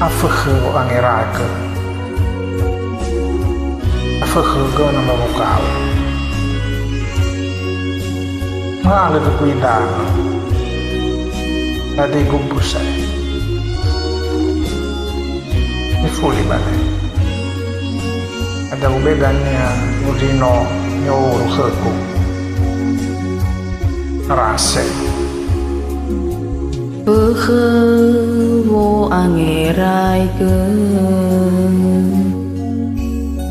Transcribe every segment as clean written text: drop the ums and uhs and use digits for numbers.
Afakhe angeraga. Afakhe gana mabukau. Ngale de cuidado. Ade gumbusai. Mi fuli bale. Ada ubedanya udino nyoru heku. Rase. Wo angerai ke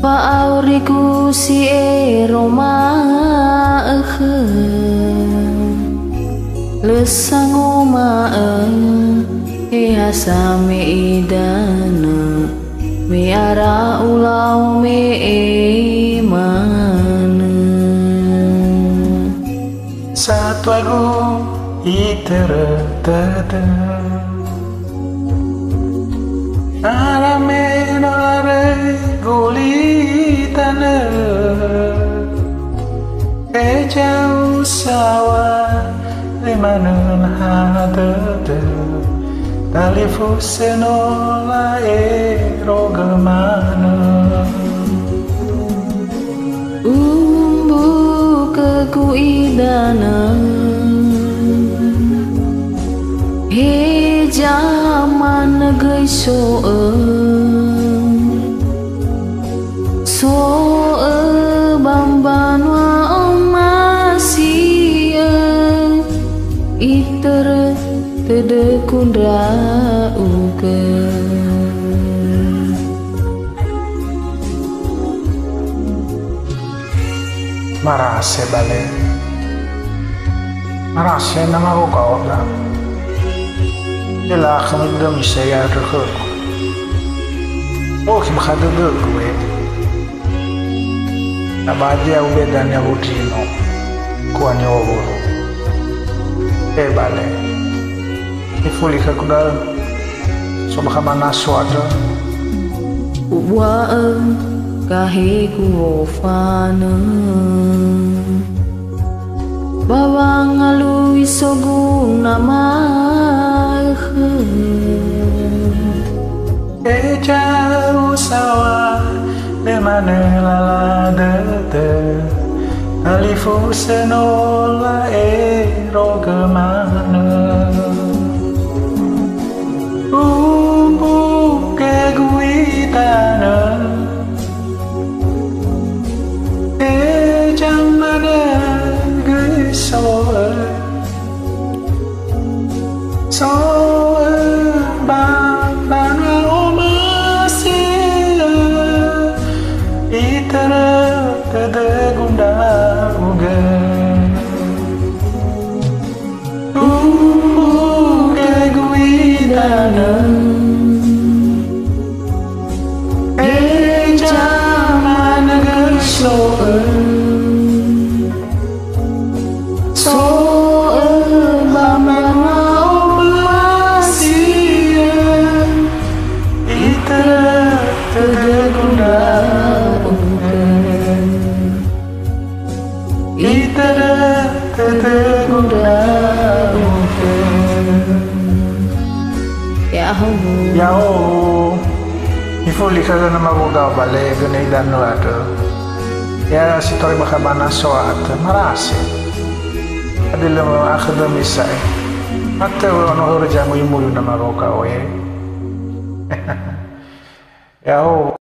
Pauriku si Roma Lesangu hasame idana Miara ulau me mana Satu aku iteretada Aramena gulitana Ejau sawa Limanun hadada Talifu senola erogamana Umbu kekuidana He zaman negeri bamban wa masih iter tedekundra uke Marase bale Marase nama ko kaoda Ila khamidam saya terhuk. Oh kim khadaduk we. Abadia ubedanya udino. Kuanya waburu. Bale. Ifuli kakudal. Sobakabana suatu. Ubwa kahiku ofana. Bawang alui sogu nama. Jauh sawah Demane lala dede Alifu senola erogamana Umbu keguitana Jamane gisoe Yao Ifuli kaga na mabugaw bale Gunay dano ato Ya sitori makabana soat Marasi Adila mo akadamisay Ate ano hurja mo yung muyo na maroka Yao